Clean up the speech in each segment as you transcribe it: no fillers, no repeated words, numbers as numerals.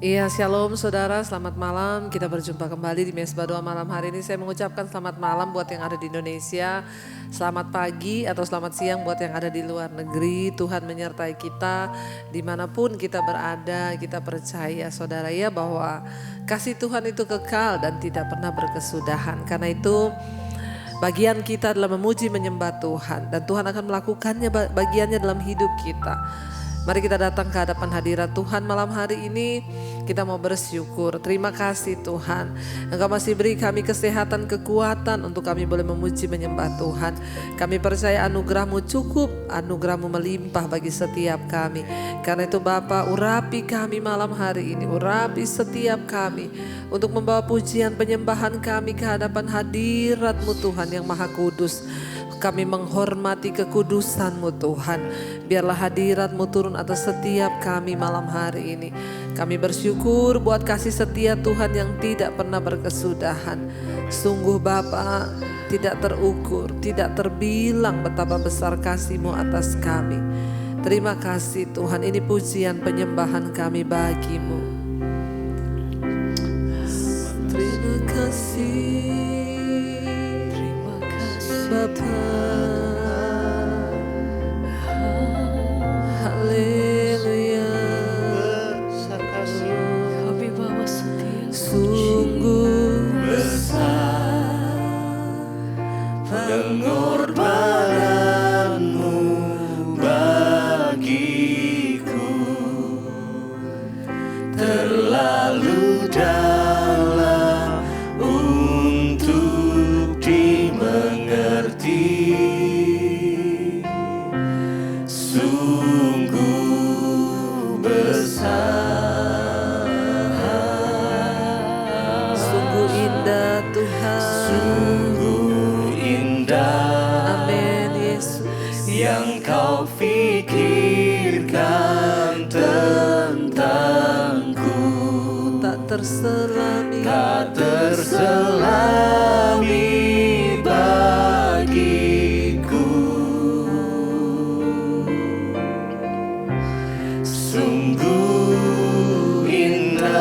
Iya, shalom saudara, selamat malam. Kita berjumpa kembali di Mesbah Doa malam hari ini. Saya mengucapkan selamat malam buat yang ada di Indonesia. Selamat pagi atau selamat siang buat yang ada di luar negeri. Tuhan menyertai kita dimanapun kita berada. Kita percaya saudara ya bahwa kasih Tuhan itu kekal dan tidak pernah berkesudahan. Karena itu bagian kita adalah memuji menyembah Tuhan. Dan Tuhan akan melakukannya bagiannya dalam hidup kita. Mari kita datang ke hadapan hadirat Tuhan malam hari ini. Kita mau bersyukur. Terima kasih Tuhan. Engkau masih beri kami kesehatan, kekuatan untuk kami boleh memuji menyembah Tuhan. Kami percaya anugerah-Mu cukup, anugerah-Mu melimpah bagi setiap kami. Karena itu Bapa, urapi kami malam hari ini. Urapi setiap kami untuk membawa pujian penyembahan kami ke hadapan hadirat-Mu Tuhan yang Maha Kudus. Kami menghormati kekudusan-Mu Tuhan. Biarlah hadirat-Mu turun atas setiap kami malam hari ini. Kami bersyukur buat kasih setia Tuhan yang tidak pernah berkesudahan. Sungguh Bapa, tidak terukur, tidak terbilang betapa besar kasih-Mu atas kami. Terima kasih Tuhan, ini pujian penyembahan kami bagi-Mu. Terima kasih. Bapa, haleluya. Kami bawa setiap Sungguh besar pengorbananmu bagiku, terlalu dalam untuk dimengerti. Sungguh besar, sungguh indah Tuhan. sungguh indah. Amin Yesus. Yang kau pikirkan tentangku Tak terselami, tak terselami bagiku. Sungguh indah,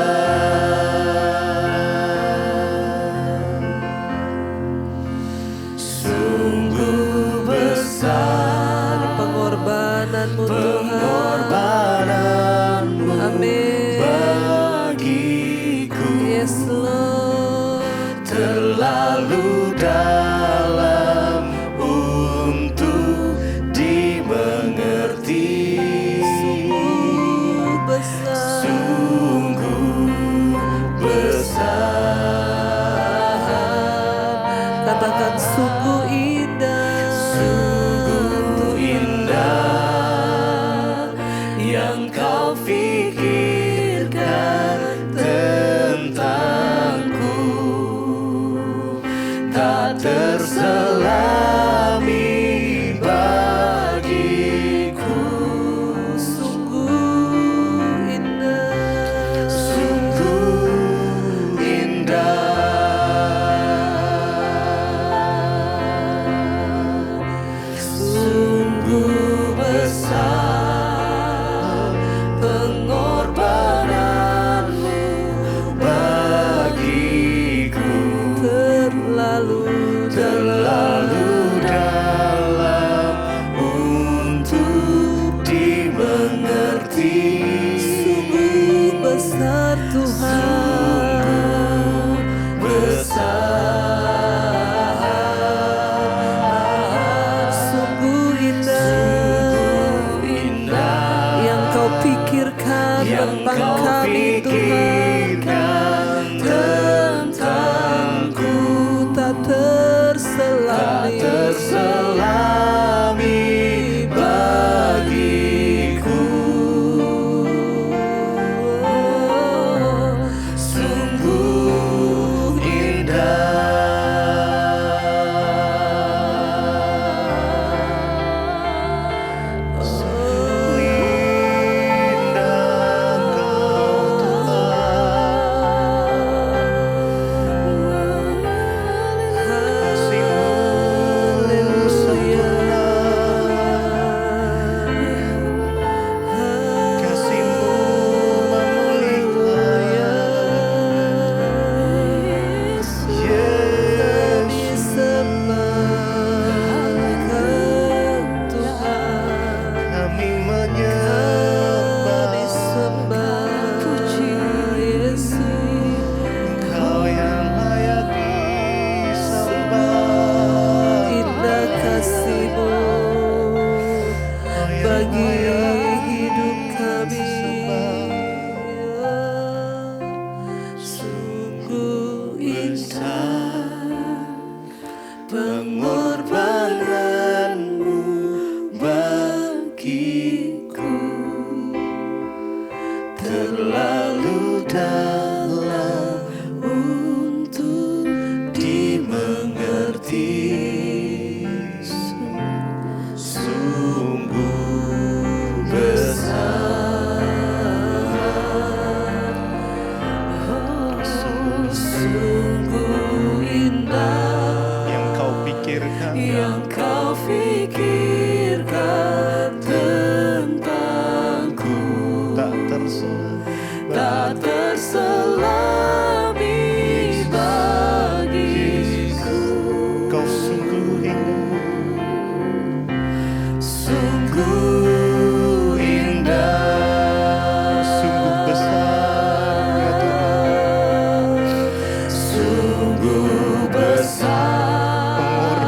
sungguh besar pengorbanan-Mu Tuhan. pengorbananmu Amin. bagiku, Yes Lord. terlalu dalam untuk dimengerti. Sungguh besar, Sungguh besar, katakan sungguh indah. sungguh indah. Yang kau pikirkan tentangku tak terselami bagiku. Sungguh indah, Sungguh indah, sungguh besar pengorbananmu bagiku, terlalu dalam untuk dimengerti. sungguh besar Tuhan. Besar, Sungguh indah, indah. yang kau pikirkan Yang tentang kau kami Tuhan. pikirkan tentangku Tak tak terselami, terselami bagiku. Sungguh indah, indah Kau Tuhan. bagi hidup kami. Sungguh indah pengorbananmu bagiku, terlalu dalam untuk dimengerti. Sungguh besar, sungguh indah yang kau pikirkan tentangku, tak terselami bagiku. kau sungguh indah, Sungguh indah, sungguh besar ya Tuhan, sungguh besar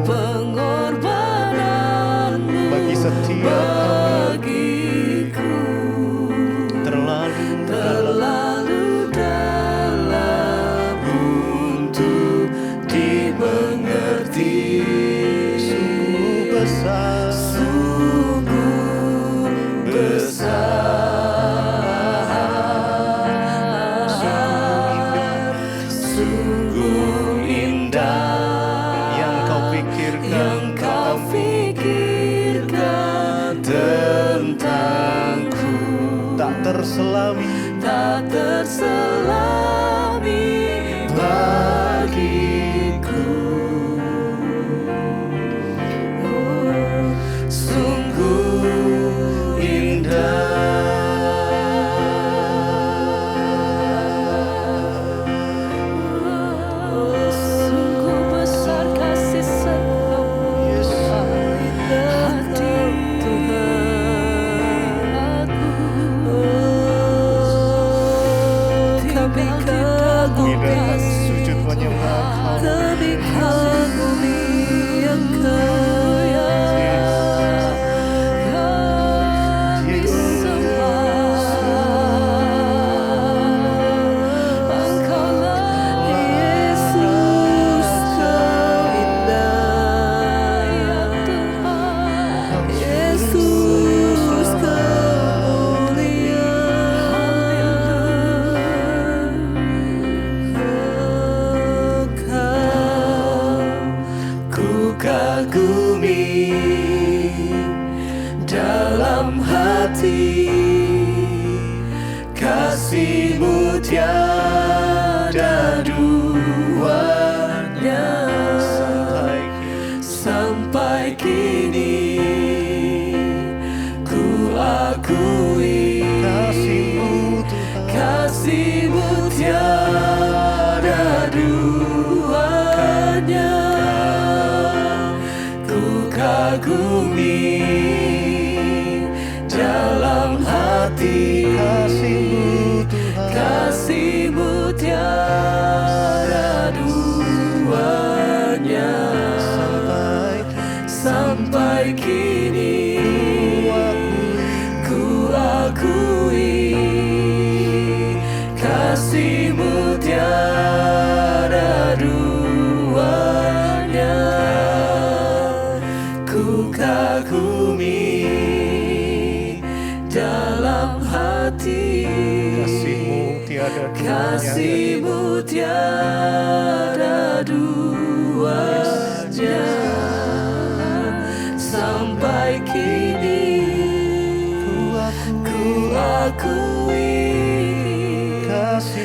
pengorbananmu bagi setiap bagiku, terlalu dalam untuk dimengerti. sungguh besar, Sungguh besar, sungguh indah yang kau pikirkan tentangku, tak terselami tak terselami bagiku. Sungguh indah, sungguh besar kasih sayang-Mu, hati Tuhan. Kami kagumi, sujud menyembah kami kagumi Engkau ya. Kami sembah Engkaulah Yesus, Kau indah ya Tuhan. Yesus Kau mulia. Ku kagumi dalam hati, kasih-Mu tiada duanya. Sampai kini ku akui kasih-Mu tiada duanya. Ku kagumi dalam hati, kasih-Mu tiada duanya. Sampai kini ku akui kasih-Mu tiada duanya. Ku kagumi dalam hati, kasih-Mu tiada duanya. Sampai kini ku akui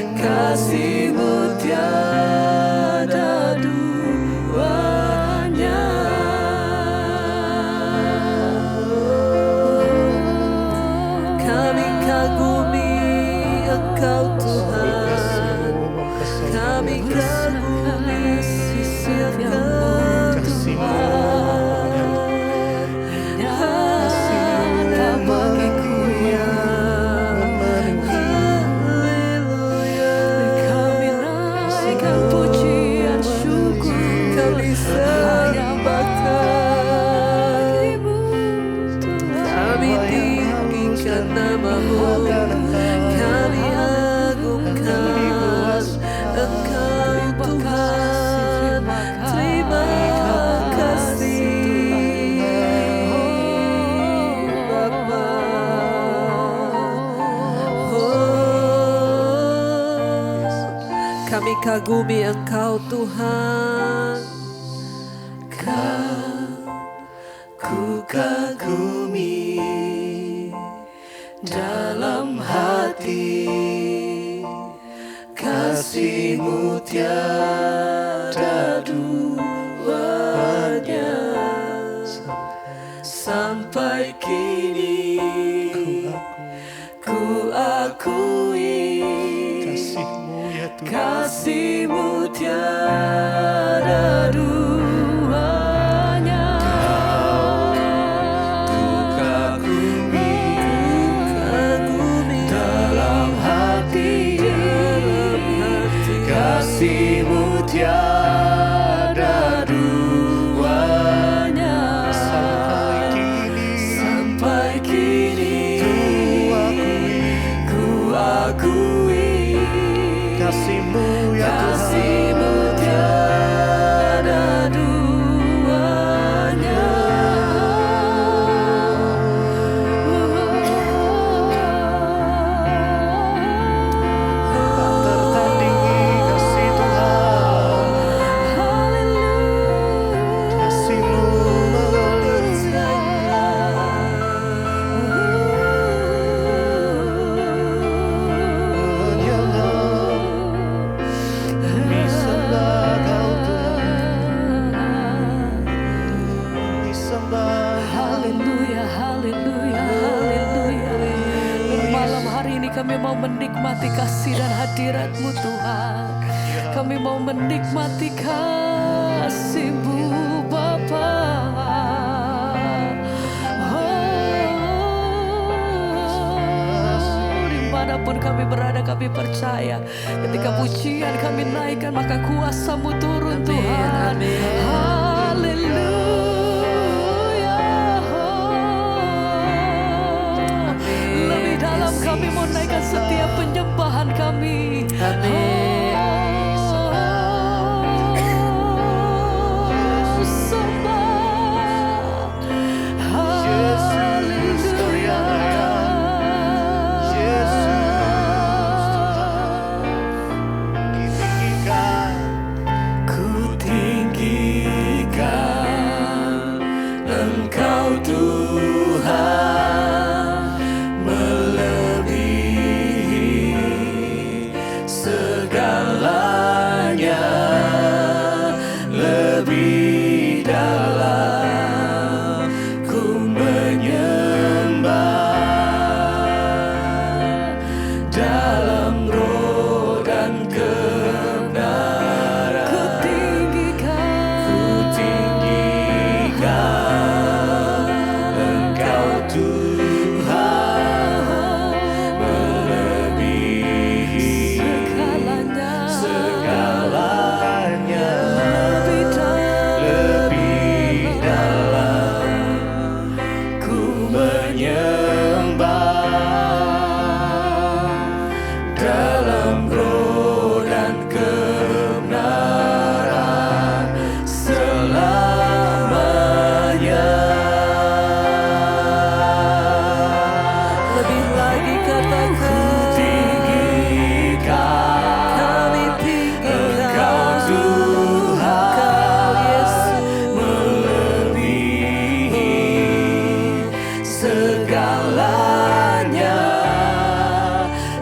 kasih-Mu tiada duanya. Kami kagumi Engkau Tuhan, kami kagumi Engkau Tuhan. Ada bagiku ya, haleluya. Kami naikkan pujian syukur. kagumi Engkau Tuhan. Ku kagumi dalam hati, kasih-Mu tiada duanya. Sampai kini ku akui kasih-Mu ya Tuhan. kasih-Mu tiada duanya. Ku kagumi dalam hati, kasih-Mu tiada duanya. Sampai kini ku akui Kasih-Mu ya Tuhan. kasih-Mu tiada duanya. Tak tertandingi kasih Tuhan. Kasih-Mu menyembah. Kami sembah Kau Tuhan. Kami sembah. Haleluya, haleluya, haleluya. Dan malam hari ini kami mau menikmati kasih dan hadirat-Mu Tuhan. Kami mau menikmati kasih-Mu Bapa. Dimanapun kami berada, kami percaya ketika pujian kami naikkan, maka kuasa-Mu turun Tuhan. amin. Haleluya. Lebih dalam kami mau naikkan setiap penyembahan kami. Amin. Sembah. Yesus, Tuhan. Yesus, Tuhan. Ditinggikan. Ku tinggikan Engkau Tuhan, melebihi segalanya, lebih dalam ku menyembah dalam roh dan kebenaran. Ku tinggikan Engkau Tuhan, melebihi segalanya, lebih dalam ku menyembah dalam roh dan kebenaran selamanya. Lebih lagi katakan, Tinggikan kami tinggikan Engkau Tuhan, Engkau Yesus. melebihi segalanya,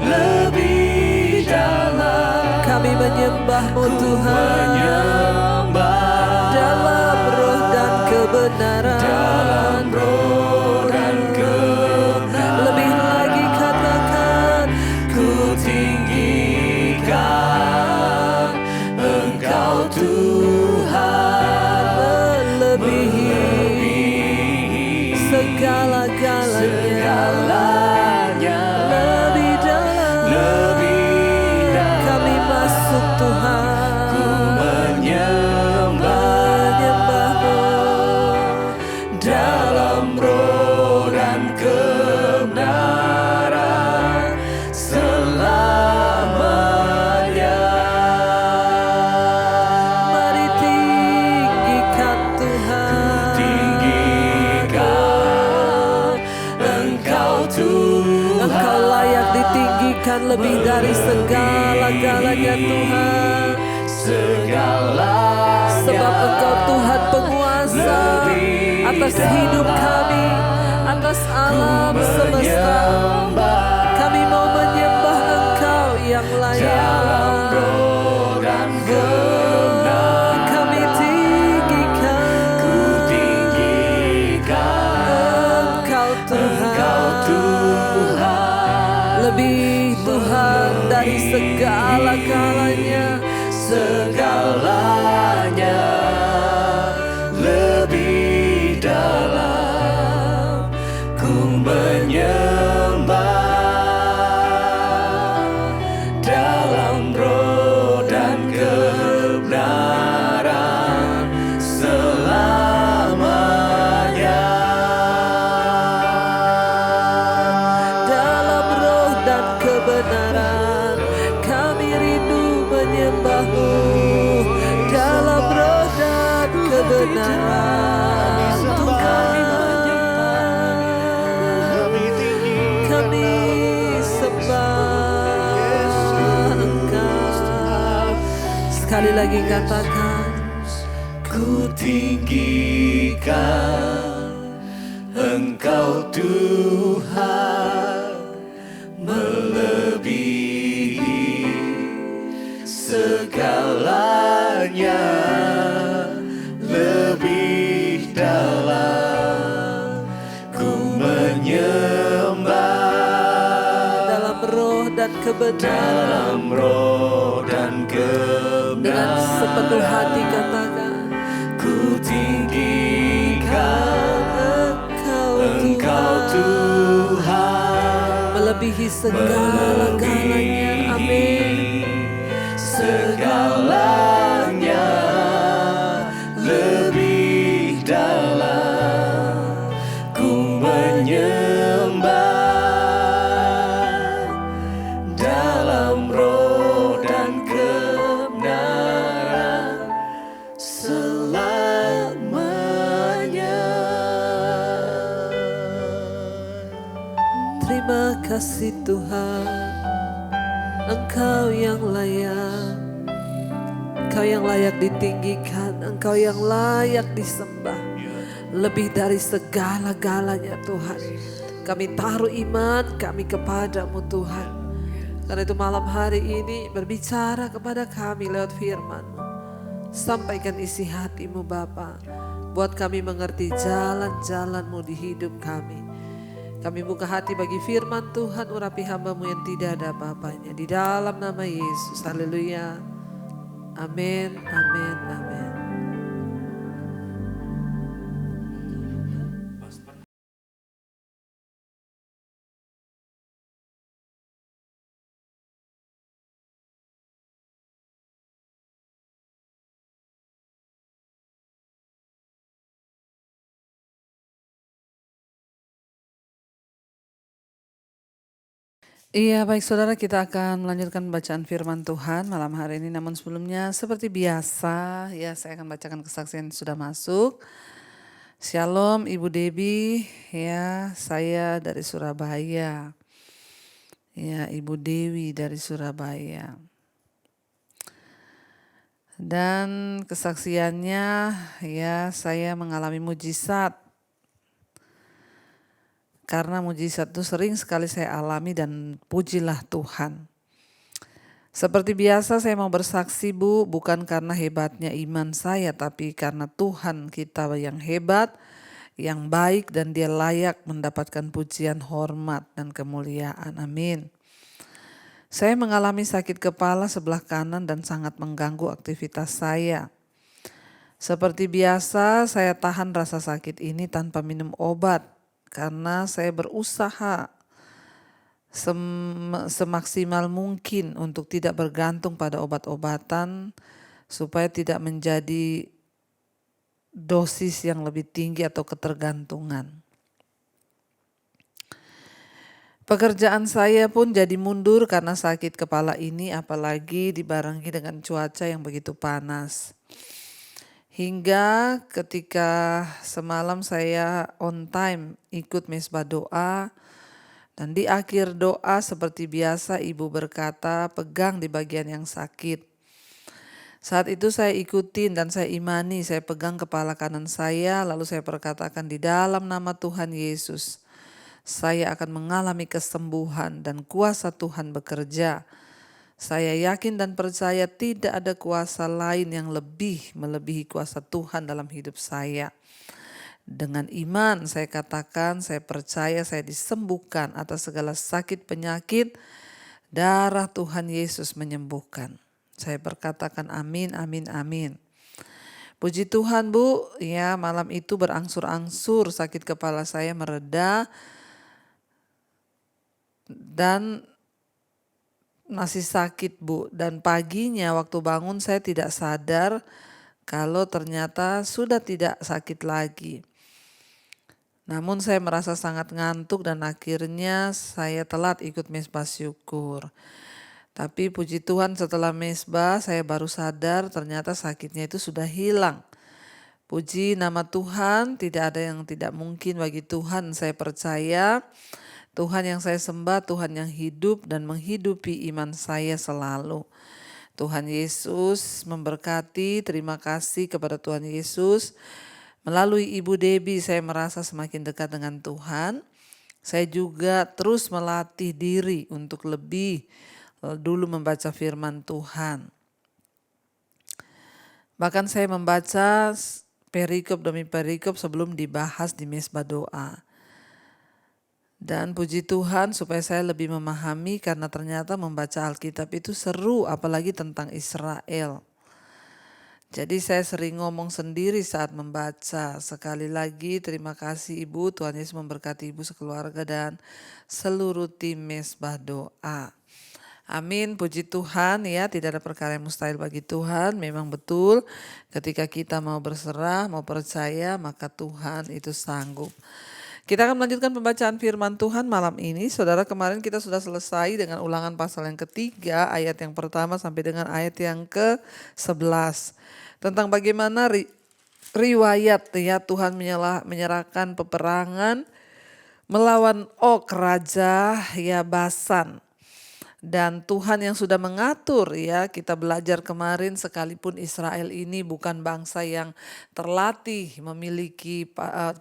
lebih dalam Kami menyembah-Mu Tuhan menyembah dalam roh dan kebenaran. dalam roh dan kebenaran. Lebih lagi katakan, Ku tinggikan Engkau Tuhan, melebihi segala-galanya, segalanya, lebih dalam. lebih dalam Kami masuk Tuhan, ku menyembah menyembah-Mu dalam roh dan kebenaran selamanya. Mari tinggikan Tuhan. Tinggikan Engkau Tuhan, tinggikan lebih dari segala-galanya Tuhan. Sebab Engkau Tuhan penguasa atas hidup kami, atas alam semesta. Kami mau menyembah Engkau yang layak. Kami tinggikan Engkau Tuhan, lebih Tuhan dari segala-galanya. Lebih dalam ku menyembah dalam roh dan kebenaran selamanya. Dalam roh dan kebenaran kami rindu menyembah-Mu. Dalam roh dan kebenaran Tuhan, kami sembah Engkau. Sekali lagi katakan, Ku tinggikan Engkau Tuhan, melebihi segalanya, lebih dalam ku menyembah dalam roh dan kebenaran. dalam roh dan Dengan kebenaran. sepenuh hati katakan, Ku tinggikan Engkau Tuhan, melebihi segala-galanya. Amin. segalanya, lebih dalam ku menyembah dalam roh dan kebenaran selamanya. Terima kasih Tuhan, Engkau yang layak. Engkau yang layak ditinggikan, Engkau yang layak disembah. Lebih dari segala-galanya Tuhan. Kami taruh iman kami kepadamu Tuhan. Karena itu malam hari ini berbicara kepada kami lewat firman-Mu. Sampaikan isi hati-Mu Bapa. Buat kami mengerti jalan-jalan-Mu di hidup kami. Kami buka hati bagi firman Tuhan, urapi hamba-Mu yang tidak ada apa-apanya. Di dalam nama Yesus, haleluya. Amin, amin, amin. Iya baik saudara, kita akan melanjutkan bacaan firman Tuhan malam hari ini. Namun sebelumnya seperti biasa ya, saya akan bacakan kesaksian yang sudah masuk. Shalom Ibu Debbie, ya saya dari Surabaya. Ya Ibu Dewi dari Surabaya. Dan kesaksiannya ya, saya mengalami mujizat. Karena mujizat itu sering sekali saya alami dan pujilah Tuhan. Seperti biasa saya mau bersaksi Bu, bukan karena hebatnya iman saya, tapi karena Tuhan kita yang hebat, yang baik dan Dia layak mendapatkan pujian, hormat dan kemuliaan. Amin. Saya mengalami sakit kepala sebelah kanan dan sangat mengganggu aktivitas saya. Seperti biasa saya tahan rasa sakit ini tanpa minum obat. Karena saya berusaha semaksimal mungkin untuk tidak bergantung pada obat-obatan supaya tidak menjadi dosis yang lebih tinggi atau ketergantungan. Pekerjaan saya pun jadi mundur karena sakit kepala ini, apalagi dibarengi dengan cuaca yang begitu panas. Hingga ketika semalam saya on time ikut mesbah doa Dan di akhir doa seperti biasa ibu berkata, pegang di bagian yang sakit. Saat itu saya ikutin dan saya imani, saya pegang kepala kanan saya, lalu saya perkatakan di dalam nama Tuhan Yesus, saya akan mengalami kesembuhan dan kuasa Tuhan bekerja. Saya yakin dan percaya tidak ada kuasa lain yang lebih melebihi kuasa Tuhan dalam hidup saya. Dengan iman saya katakan, saya percaya saya disembuhkan atas segala sakit penyakit, darah Tuhan Yesus menyembuhkan. Saya berkatakan amin, amin, amin. Puji Tuhan Bu, ya malam itu berangsur-angsur sakit kepala saya mereda dan masih sakit Bu. Dan paginya waktu bangun saya tidak sadar kalau ternyata sudah tidak sakit lagi. Namun saya merasa sangat ngantuk dan akhirnya saya telat ikut mesbah syukur. Tapi puji Tuhan setelah mesbah saya baru sadar ternyata sakitnya itu sudah hilang. Puji nama Tuhan, tidak ada yang tidak mungkin bagi Tuhan. Saya percaya Tuhan yang saya sembah, Tuhan yang hidup dan menghidupi iman saya selalu. Tuhan Yesus memberkati, terima kasih kepada Tuhan Yesus. Melalui Ibu Debbie saya merasa semakin dekat dengan Tuhan. Saya juga terus melatih diri untuk lebih dulu membaca firman Tuhan. Bahkan saya membaca perikop demi perikop sebelum dibahas di mesbah doa. Dan puji Tuhan supaya saya lebih memahami karena ternyata membaca Alkitab itu seru apalagi tentang Israel. Jadi saya sering ngomong sendiri saat membaca. Sekali lagi terima kasih Ibu, Tuhan Yesus memberkati Ibu sekeluarga dan seluruh tim mesbah doa. Amin, puji Tuhan ya, tidak ada perkara yang mustahil bagi Tuhan. Memang betul ketika kita mau berserah, mau percaya maka Tuhan itu sanggup. Kita akan melanjutkan pembacaan firman Tuhan malam ini. Saudara, kemarin kita sudah selesai dengan ulangan pasal yang ketiga, ayat yang pertama sampai dengan ayat yang ke-11. Tentang bagaimana riwayat ya Tuhan menyerahkan peperangan melawan Og raja ya Basan. Dan Tuhan yang sudah mengatur ya, kita belajar kemarin sekalipun Israel ini bukan bangsa yang terlatih memiliki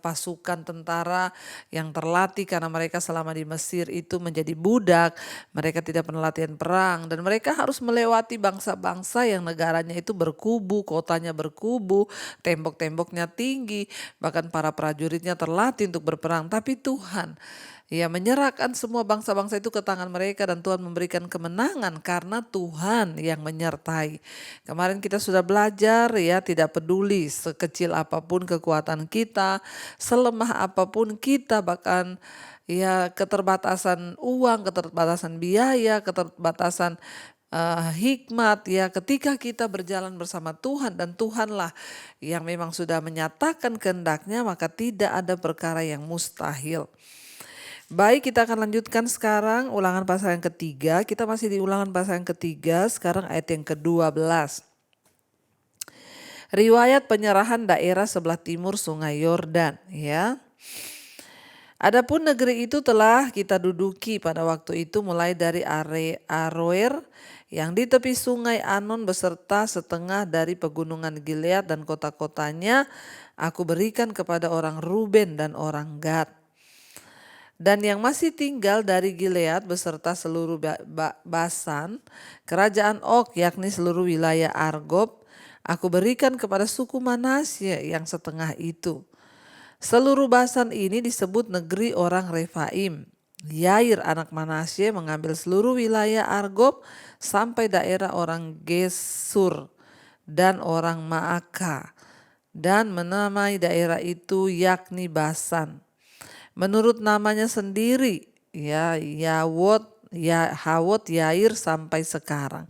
pasukan tentara yang terlatih karena mereka selama di Mesir itu menjadi budak, mereka tidak pernah latihan perang dan mereka harus melewati bangsa-bangsa yang negaranya itu berkubu, kotanya berkubu, tembok-temboknya tinggi, bahkan para prajuritnya terlatih untuk berperang. Tapi Tuhan ya menyerahkan semua bangsa-bangsa itu ke tangan mereka dan Tuhan memberikan kemenangan karena Tuhan yang menyertai. Kemarin kita sudah belajar ya, tidak peduli sekecil apapun kekuatan kita, selemah apapun kita, bahkan ya keterbatasan uang, keterbatasan biaya, keterbatasan hikmat ya, ketika kita berjalan bersama Tuhan dan Tuhanlah yang memang sudah menyatakan kehendaknya, maka tidak ada perkara yang mustahil. Baik, kita akan lanjutkan sekarang ulangan pasal yang ketiga. Kita masih di ulangan pasal yang ketiga, sekarang ayat yang ke-12. Riwayat penyerahan daerah sebelah timur sungai Yordan ya. Adapun negeri itu telah kita duduki pada waktu itu mulai dari Aroer yang di tepi sungai Anon beserta setengah dari pegunungan Gilead dan kota-kotanya aku berikan kepada orang Ruben dan orang Gad. Dan yang masih tinggal dari Gilead beserta seluruh Basan, kerajaan Og yakni seluruh wilayah Argob, aku berikan kepada suku Manasye yang setengah itu. Seluruh Basan ini disebut negeri orang Refaim. Yair anak Manasye mengambil seluruh wilayah Argob sampai daerah orang Gesur dan orang Maaka dan menamai daerah itu yakni Basan. Menurut namanya sendiri ya Yawot ya Hawot Yair sampai sekarang.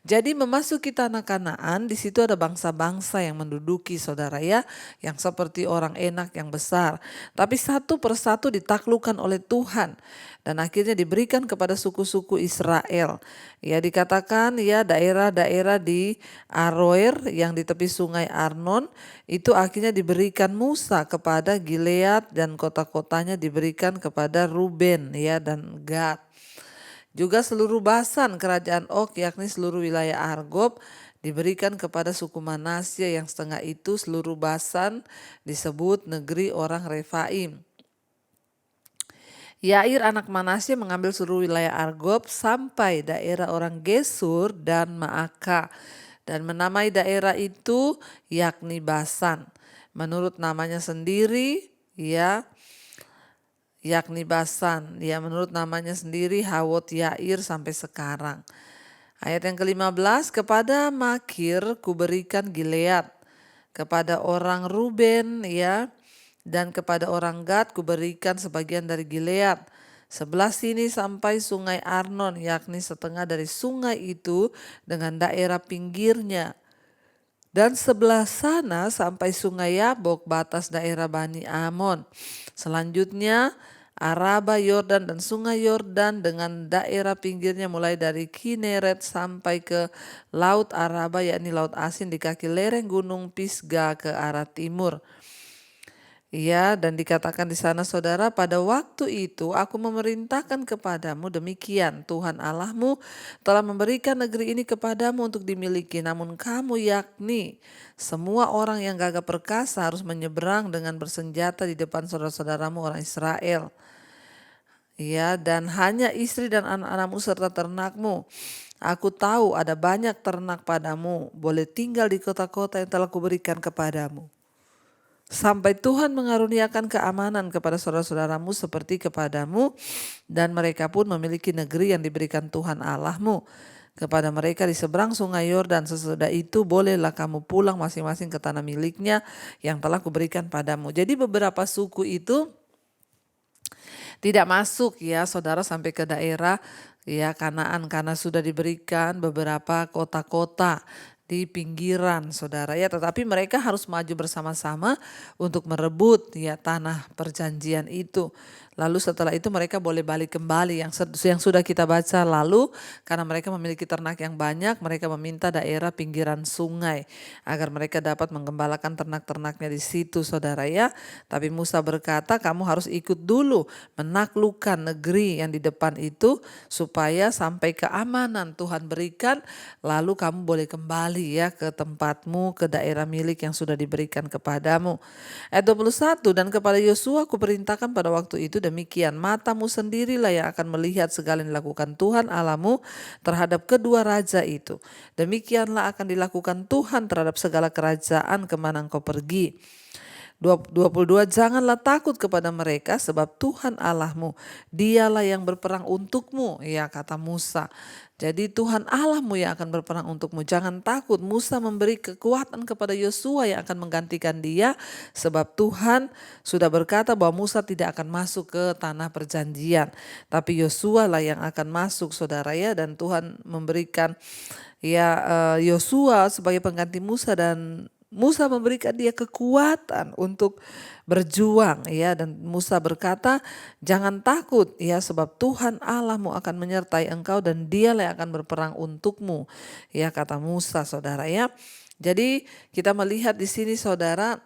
Jadi memasuki tanah Kanaan, di situ ada bangsa-bangsa yang menduduki saudara ya, yang seperti orang Enak yang besar. Tapi satu persatu ditaklukkan oleh Tuhan dan akhirnya diberikan kepada suku-suku Israel. Ya dikatakan ya daerah-daerah di Aroer yang di tepi sungai Arnon itu akhirnya diberikan Musa kepada Gilead dan kota-kotanya diberikan kepada Ruben ya dan Gad. Juga seluruh Basan kerajaan Og yakni seluruh wilayah Argob diberikan kepada suku Manasye yang setengah itu seluruh Basan disebut negeri orang Refaim. Yair anak Manasye mengambil seluruh wilayah Argob sampai daerah orang Gesur dan Maaka dan menamai daerah itu yakni Basan. Menurut namanya sendiri ya yakni Basan. Ya menurut namanya sendiri Hawot Yair sampai sekarang. Ayat yang ke-15, kepada Makir kuberikan Gilead, kepada orang Ruben ya dan kepada orang Gad kuberikan sebagian dari Gilead. Sebelah sini sampai sungai Arnon yakni setengah dari sungai itu dengan daerah pinggirnya. Dan sebelah sana sampai sungai Yabok batas daerah Bani Amon. Selanjutnya Araba, Yordan dan sungai Yordan dengan daerah pinggirnya mulai dari Kineret sampai ke Laut Araba yakni Laut Asin di kaki lereng gunung Pisga ke arah timur. Ya, dan dikatakan di sana saudara, pada waktu itu aku memerintahkan kepadamu demikian, Tuhan Allahmu telah memberikan negeri ini kepadamu untuk dimiliki, namun kamu yakni semua orang yang gagah perkasa harus menyeberang dengan bersenjata di depan saudara-saudaramu orang Israel. Ya, dan hanya istri dan anak-anakmu serta ternakmu. Aku tahu ada banyak ternak padamu, boleh tinggal di kota-kota yang telah kuberikan kepadamu. Sampai Tuhan mengaruniakan keamanan kepada saudara-saudaramu seperti kepadamu dan mereka pun memiliki negeri yang diberikan Tuhan Allahmu kepada mereka di seberang sungai Yordan. Sesudah itu bolehlah kamu pulang masing-masing ke tanah miliknya yang telah kuberikan padamu. Jadi beberapa suku itu tidak masuk ya saudara sampai ke daerah ya Kanaan karena sudah diberikan beberapa kota-kota di pinggiran saudara ya, tetapi mereka harus maju bersama-sama untuk merebut ya tanah perjanjian itu. Lalu setelah itu mereka boleh balik kembali yang sudah kita baca lalu, karena mereka memiliki ternak yang banyak, mereka meminta daerah pinggiran sungai agar mereka dapat menggembalakan ternak-ternaknya di situ saudara ya. Tapi Musa berkata, kamu harus ikut dulu menaklukkan negeri yang di depan itu supaya sampai keamanan Tuhan berikan, lalu kamu boleh kembali ya ke tempatmu, ke daerah milik yang sudah diberikan kepadamu. Ayat 21, dan kepada Yosua kuperintahkan pada waktu itu demikian, matamu sendirilah yang akan melihat segala yang dilakukan Tuhan Allahmu terhadap kedua raja itu. Demikianlah akan dilakukan Tuhan terhadap segala kerajaan kemana engkau pergi. 22, janganlah takut kepada mereka sebab Tuhan Allahmu dialah yang berperang untukmu ya kata Musa. Jadi Tuhan Allahmu yang akan berperang untukmu, jangan takut. Musa memberi kekuatan kepada Yosua yang akan menggantikan dia sebab Tuhan sudah berkata bahwa Musa tidak akan masuk ke tanah perjanjian, tapi Yosua lah yang akan masuk saudara ya. Dan Tuhan memberikan ya Yosua sebagai pengganti Musa dan Musa memberikan dia kekuatan untuk berjuang ya, dan Musa berkata jangan takut ya sebab Tuhan Allahmu akan menyertai engkau dan dialah yang akan berperang untukmu ya kata Musa saudara ya. Jadi kita melihat di sini saudara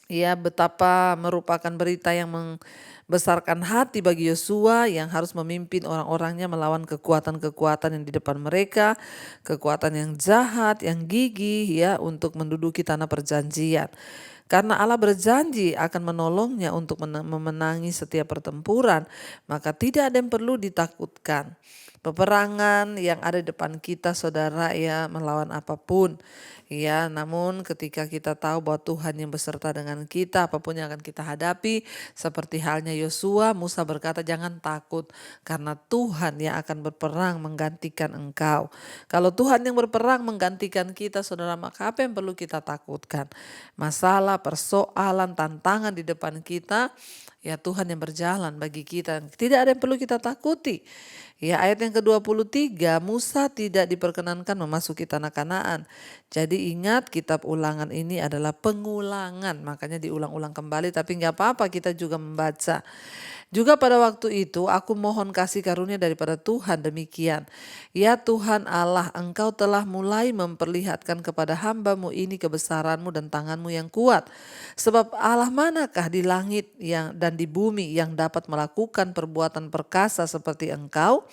ya betapa merupakan berita yang membesarkan hati bagi Yosua yang harus memimpin orang-orangnya melawan kekuatan-kekuatan yang di depan mereka, kekuatan yang jahat, yang gigih ya untuk menduduki tanah perjanjian. Karena Allah berjanji akan menolongnya untuk memenangi setiap pertempuran, maka tidak ada yang perlu ditakutkan. Peperangan yang ada di depan kita saudara ya melawan apapun Ya, namun ketika kita tahu bahwa Tuhan yang beserta dengan kita, apapun yang akan kita hadapi, seperti halnya Yosua, Musa berkata jangan takut karena Tuhan yang akan berperang menggantikan engkau. Kalau Tuhan yang berperang menggantikan kita, saudara, maka apa yang perlu kita takutkan? Masalah, persoalan, tantangan di depan kita, ya Tuhan yang berjalan bagi kita. Tidak ada yang perlu kita takuti. Ya, ayat yang ke-23, Musa tidak diperkenankan memasuki tanah Kanaan. Jadi ingat, kitab Ulangan ini adalah pengulangan, makanya diulang-ulang kembali, tapi nggak apa-apa kita juga membaca. Juga pada waktu itu aku mohon kasih karunia daripada Tuhan demikian. Ya Tuhan Allah, Engkau telah mulai memperlihatkan kepada hamba-Mu ini kebesaran-Mu dan tangan-Mu yang kuat. Sebab Allah manakah di langit dan di bumi yang dapat melakukan perbuatan perkasa seperti Engkau?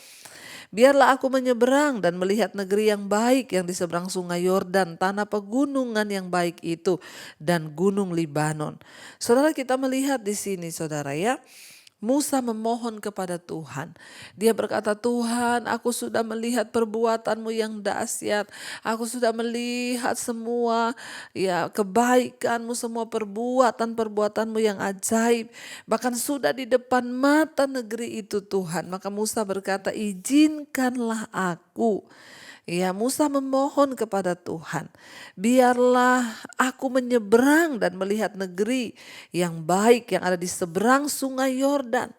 Biarlah aku menyeberang dan melihat negeri yang baik yang di seberang sungai Yordan, tanah pegunungan yang baik itu, dan gunung Libanon. Saudara, kita melihat di sini, saudara, ya. Musa memohon kepada Tuhan. Dia berkata, Tuhan, aku sudah melihat perbuatan-Mu yang dahsyat. Aku sudah melihat semua ya kebaikan-Mu, semua perbuatan-perbuatan-Mu yang ajaib. Bahkan sudah di depan mata negeri itu, Tuhan. Maka Musa berkata, izinkanlah aku. Ya, Musa memohon kepada Tuhan, biarlah aku menyeberang dan melihat negeri yang baik yang ada di seberang sungai Yordan,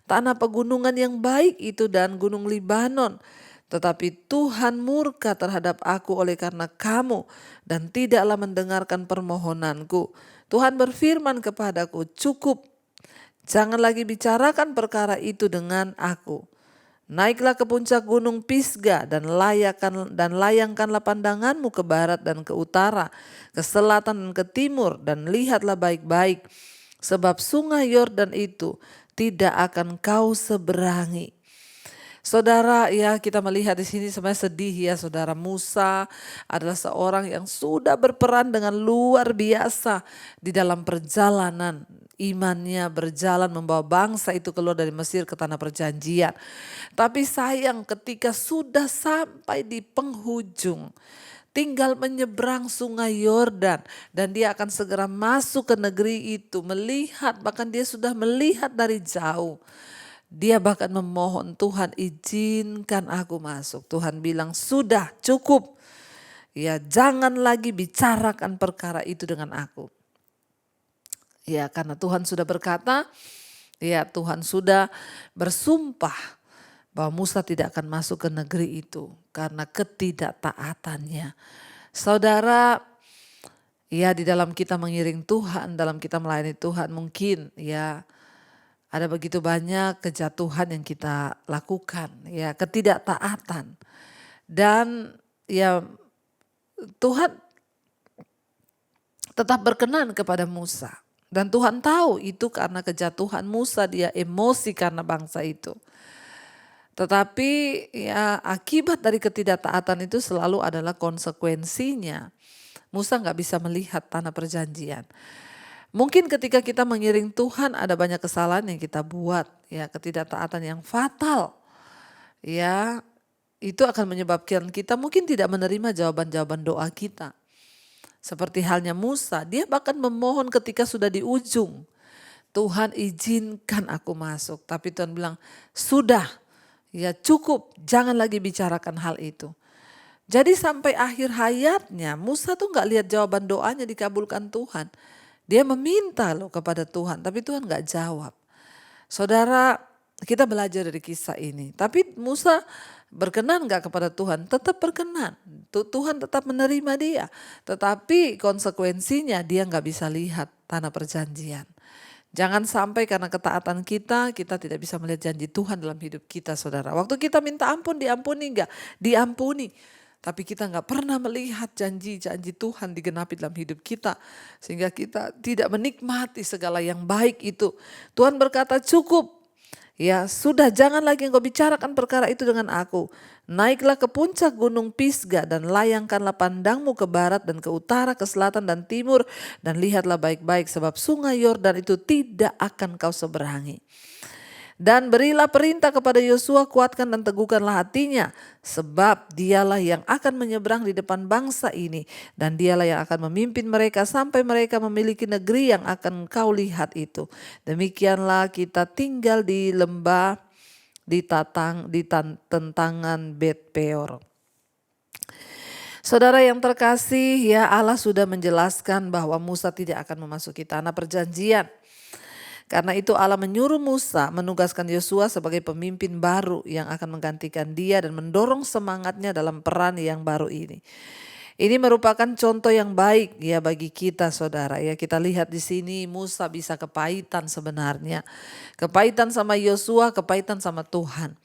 tanah pegunungan yang baik itu dan gunung Libanon. Tetapi Tuhan murka terhadap aku oleh karena kamu dan tidaklah mendengarkan permohonanku. Tuhan berfirman kepadaku, cukup, jangan lagi bicarakan perkara itu dengan aku. Naiklah ke puncak gunung Pisga dan layangkanlah pandanganmu ke barat dan ke utara, ke selatan dan ke timur, dan lihatlah baik-baik, sebab sungai Yordan itu tidak akan kau seberangi. Saudara, ya kita melihat di sini sebenarnya sedih ya, saudara. Musa adalah seorang yang sudah berperan dengan luar biasa di dalam perjalanan imannya, berjalan membawa bangsa itu keluar dari Mesir ke tanah perjanjian. Tapi sayang ketika sudah sampai di penghujung, tinggal menyeberang sungai Yordan dan dia akan segera masuk ke negeri itu, melihat, bahkan dia sudah melihat dari jauh. Dia bahkan memohon, Tuhan izinkan aku masuk. Tuhan bilang sudah cukup. Ya, jangan lagi bicarakan perkara itu dengan aku. Ya, karena Tuhan sudah berkata, ya Tuhan sudah bersumpah bahwa Musa tidak akan masuk ke negeri itu karena ketidaktaatannya. Saudara, ya di dalam kita mengiring Tuhan, dalam kita melayani Tuhan mungkin ya ada begitu banyak kejatuhan yang kita lakukan, ya ketidaktaatan. Dan ya Tuhan tetap berkenan kepada Musa. Dan Tuhan tahu itu karena kejatuhan Musa, dia emosi karena bangsa itu. Tetapi ya akibat dari ketidaktaatan itu selalu adalah konsekuensinya. Musa gak bisa melihat tanah perjanjian. Mungkin ketika kita mengiring Tuhan ada banyak kesalahan yang kita buat, ya ketidaktaatan yang fatal. Ya, itu akan menyebabkan kita mungkin tidak menerima jawaban-jawaban doa kita. Seperti halnya Musa, dia bahkan memohon ketika sudah di ujung. Tuhan izinkan aku masuk, tapi Tuhan bilang, sudah, ya cukup, jangan lagi bicarakan hal itu. Jadi sampai akhir hayatnya Musa tuh gak lihat jawaban doanya dikabulkan Tuhan. Dia meminta loh kepada Tuhan, tapi Tuhan gak jawab. Saudara, kita belajar dari kisah ini. Tapi Musa berkenan gak kepada Tuhan? Tetap berkenan. Tuhan tetap menerima dia. Tetapi konsekuensinya dia gak bisa lihat tanah perjanjian. Jangan sampai karena ketaatan kita tidak bisa melihat janji Tuhan dalam hidup kita, saudara. Waktu kita minta ampun, diampuni gak? Diampuni. Tapi kita gak pernah melihat janji-janji Tuhan digenapi dalam hidup kita. Sehingga kita tidak menikmati segala yang baik itu. Tuhan berkata cukup. Ya sudah, jangan lagi engkau bicarakan perkara itu dengan aku. Naiklah ke puncak gunung Pisga dan layangkanlah pandangmu ke barat dan ke utara, ke selatan dan timur. Dan lihatlah baik-baik sebab sungai Yordan itu tidak akan kau seberangi. Dan berilah perintah kepada Yosua, kuatkan dan teguhkanlah hatinya, sebab dialah yang akan menyeberang di depan bangsa ini, dan dialah yang akan memimpin mereka sampai mereka memiliki negeri yang akan kau lihat itu. Demikianlah kita tinggal di lembah di tentangan Bet Peor. Saudara yang terkasih, ya Allah sudah menjelaskan bahwa Musa tidak akan memasuki tanah perjanjian. Karena itu Allah menyuruh Musa menugaskan Yosua sebagai pemimpin baru yang akan menggantikan dia dan mendorong semangatnya dalam peran yang baru ini. Ini merupakan contoh yang baik ya bagi kita saudara ya. Kita lihat di sini Musa bisa kepahitan sebenarnya. Kepahitan sama Yosua, kepahitan sama Tuhan.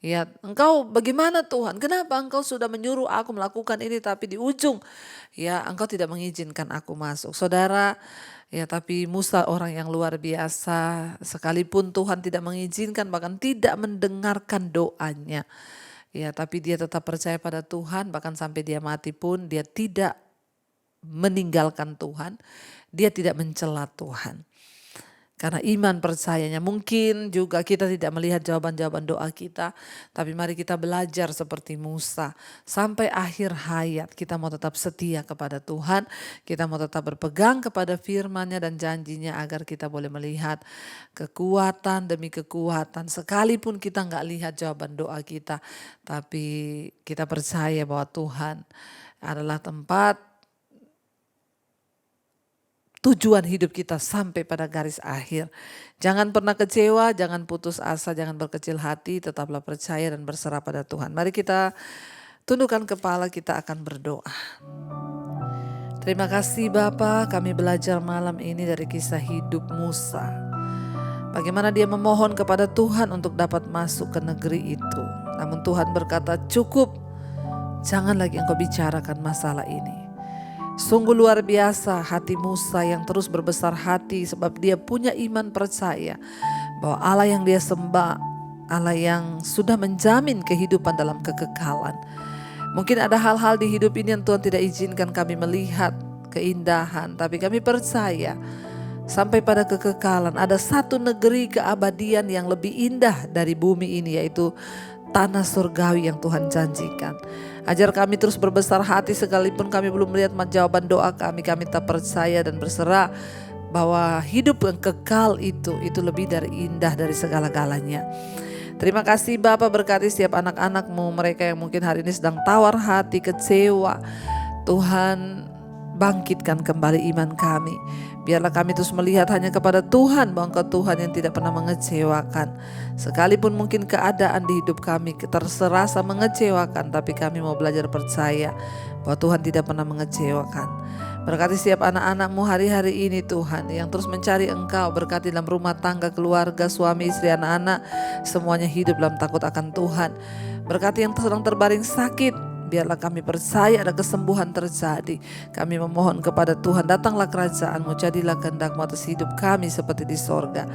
Ya, engkau bagaimana Tuhan? Kenapa engkau sudah menyuruh aku melakukan ini tapi di ujung ya engkau tidak mengizinkan aku masuk. Saudara, ya tapi Musa orang yang luar biasa, sekalipun Tuhan tidak mengizinkan bahkan tidak mendengarkan doanya. Ya tapi dia tetap percaya pada Tuhan, bahkan sampai dia mati pun dia tidak meninggalkan Tuhan, dia tidak mencela Tuhan. Karena iman percayanya, mungkin juga kita tidak melihat jawaban-jawaban doa kita, tapi mari kita belajar seperti Musa. Sampai akhir hayat kita mau tetap setia kepada Tuhan, kita mau tetap berpegang kepada firman-Nya dan janjinya agar kita boleh melihat kekuatan demi kekuatan. Sekalipun kita nggak lihat jawaban doa kita, tapi kita percaya bahwa Tuhan adalah tempat tujuan hidup kita sampai pada garis akhir. Jangan pernah kecewa, jangan putus asa, jangan berkecil hati, tetaplah percaya dan berserah pada Tuhan. Mari kita tundukkan kepala, kita akan berdoa. Terima kasih Bapa, kami belajar malam ini dari kisah hidup Musa. Bagaimana dia memohon kepada Tuhan untuk dapat masuk ke negeri itu. Namun Tuhan berkata, cukup, jangan lagi engkau bicarakan masalah ini. Sungguh luar biasa hati Musa yang terus berbesar hati sebab dia punya iman percaya bahwa Allah yang dia sembah, Allah yang sudah menjamin kehidupan dalam kekekalan. Mungkin ada hal-hal di hidup ini yang Tuhan tidak izinkan kami melihat keindahan, tapi kami percaya sampai pada kekekalan ada satu negeri keabadian yang lebih indah dari bumi ini, yaitu tanah surgawi yang Tuhan janjikan. Ajar kami terus berbesar hati sekalipun kami belum melihat jawaban doa kami tak percaya dan berserah bahwa hidup yang kekal itu lebih dari indah dari segala-galanya. Terima kasih Bapa, berkati setiap anak-anak-Mu, mereka yang mungkin hari ini sedang tawar hati, kecewa. Tuhan, bangkitkan kembali iman kami. Biarlah kami terus melihat hanya kepada Tuhan, bahwa Engkau Tuhan yang tidak pernah mengecewakan. Sekalipun mungkin keadaan di hidup kami terserasa mengecewakan, tapi kami mau belajar percaya bahwa Tuhan tidak pernah mengecewakan. Berkati setiap anak-anak-Mu hari-hari ini Tuhan, yang terus mencari Engkau. Berkati dalam rumah tangga, keluarga, suami, istri, anak-anak, semuanya hidup dalam takut akan Tuhan. Berkati yang sedang terbaring sakit, biarlah kami percaya ada kesembuhan terjadi. Kami memohon kepada Tuhan, datanglah kerajaan-Mu, jadilah kehendak-Mu atas hidup kami seperti di sorga.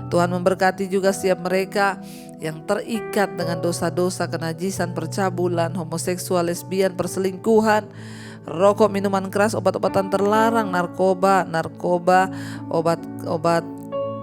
Tuhan memberkati juga setiap mereka yang terikat dengan dosa-dosa kenajisan, percabulan, homoseksual, lesbian, perselingkuhan, rokok, minuman keras, obat-obatan terlarang, narkoba, obat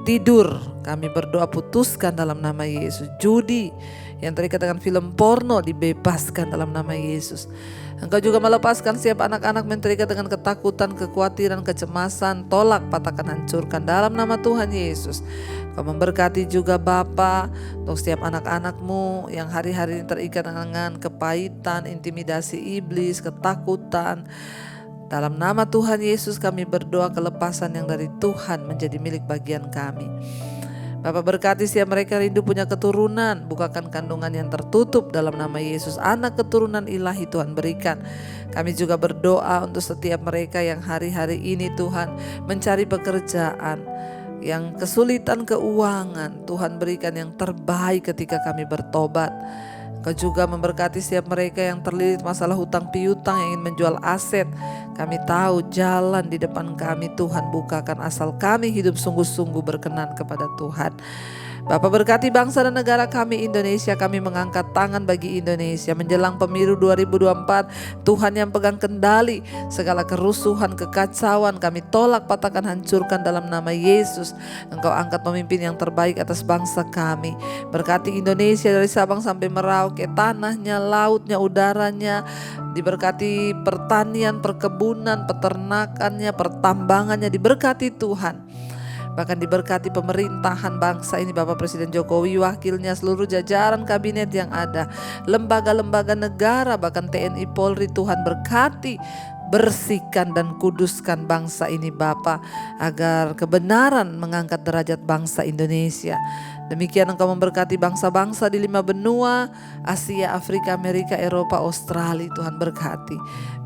tidur. Kami berdoa putuskan dalam nama Yesus. Judi yang terikat dengan film porno dibebaskan dalam nama Yesus. Engkau juga melepaskan setiap anak-anak yang terikat dengan ketakutan, kekhawatiran, kecemasan. Tolak, patahkan, hancurkan dalam nama Tuhan Yesus. Kau memberkati juga Bapa untuk setiap anak-anak-Mu yang hari-hari ini terikat dengan kepahitan, intimidasi iblis, ketakutan. Dalam nama Tuhan Yesus kami berdoa kelepasan yang dari Tuhan menjadi milik bagian kami. Bapak berkati setiap mereka rindu punya keturunan, bukakan kandungan yang tertutup dalam nama Yesus. Anak keturunan ilahi Tuhan berikan. Kami juga berdoa untuk setiap mereka yang hari-hari ini Tuhan mencari pekerjaan, yang kesulitan keuangan. Tuhan berikan yang terbaik ketika kami bertobat. Engkau juga memberkati setiap mereka yang terlilit masalah hutang piutang, yang ingin menjual aset. Kami tahu jalan di depan kami Tuhan bukakan, asal kami hidup sungguh-sungguh berkenan kepada Tuhan. Bapa, berkati bangsa dan negara kami Indonesia. Kami mengangkat tangan bagi Indonesia menjelang pemilu 2024. Tuhan yang pegang kendali segala kerusuhan, kekacauan, kami tolak, patahkan, hancurkan dalam nama Yesus. Engkau angkat pemimpin yang terbaik atas bangsa kami. Berkati Indonesia dari Sabang sampai Merauke, tanahnya, lautnya, udaranya. Diberkati pertanian, perkebunan, peternakannya, pertambangannya, diberkati Tuhan. Bahkan diberkati pemerintahan bangsa ini, Bapak Presiden Jokowi, wakilnya, seluruh jajaran kabinet yang ada, lembaga-lembaga negara, bahkan TNI Polri. Tuhan berkati, bersihkan dan kuduskan bangsa ini Bapa, agar kebenaran mengangkat derajat bangsa Indonesia. Demikian Engkau memberkati bangsa-bangsa di 5 benua, Asia, Afrika, Amerika, Eropa, Australia. Tuhan berkati.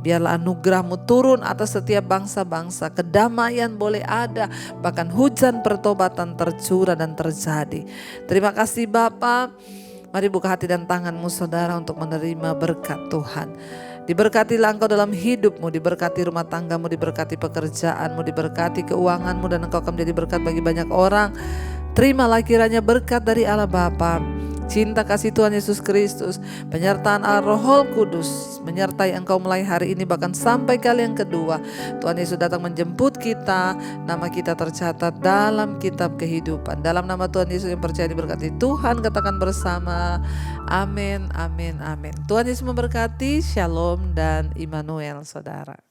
Biarlah anugerah-Mu turun atas setiap bangsa-bangsa. Kedamaian boleh ada, bahkan hujan pertobatan tercurah dan terjadi. Terima kasih Bapa. Mari buka hati dan tangan-Mu saudara untuk menerima berkat Tuhan. Diberkatilah Engkau dalam hidupmu, diberkati rumah tanggamu, diberkati pekerjaanmu, diberkati keuanganmu, dan Engkau akan menjadi berkat bagi banyak orang. Terimalah kiranya berkat dari Allah Bapa, cinta kasih Tuhan Yesus Kristus, penyertaan Allah Roh Kudus menyertai engkau mulai hari ini bahkan sampai kali yang kedua. Tuhan Yesus datang menjemput kita, nama kita tercatat dalam kitab kehidupan. Dalam nama Tuhan Yesus yang percaya diberkati Tuhan, katakan bersama, amin, amin, amin. Tuhan Yesus memberkati. Shalom dan Immanuel saudara.